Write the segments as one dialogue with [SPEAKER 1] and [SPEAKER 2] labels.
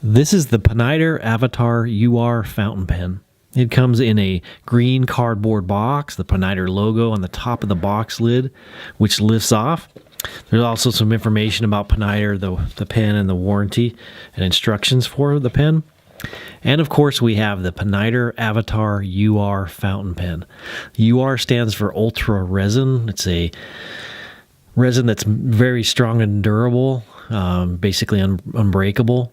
[SPEAKER 1] This is the Pineider Avatar UR fountain pen. It comes in a green cardboard box, the Pineider logo on the top of the box lid, which lifts off. There's also some information about Pineider, the pen, and the warranty and instructions for the pen. And of course, we have the Pineider Avatar UR fountain pen. UR stands for ultra resin. It's a resin that's very strong and durable, basically unbreakable.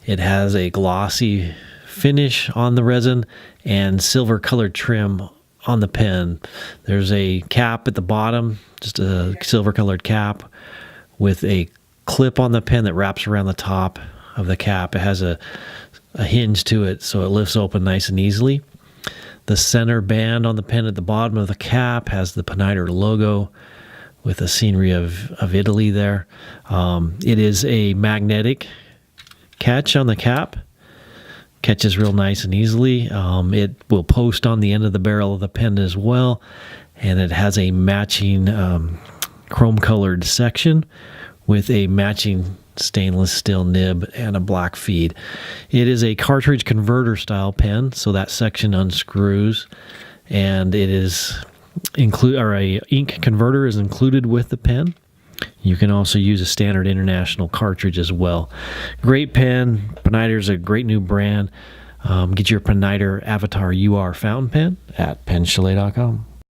[SPEAKER 1] It has a glossy finish on the resin and silver colored trim on the pen. There's a cap at the bottom, just a silver colored cap with a clip on the pen that wraps around the top of the cap. It has a hinge to it, so it lifts open nice and easily. The center band on the pen at the bottom of the cap has the Pineider logo with a scenery of Italy there. It is a magnetic catch on the cap. Catches real nice and easily. It will post on the end of the barrel of the pen as well, and it has a matching chrome colored section with a matching stainless steel nib and a black feed. It is a cartridge converter style pen, so that section unscrews, and it is a ink converter is included with the pen. You can also use a standard international cartridge as well. Great pen. Pineider is a great new brand. Get your Pineider Avatar UR fountain pen at penchalet.com.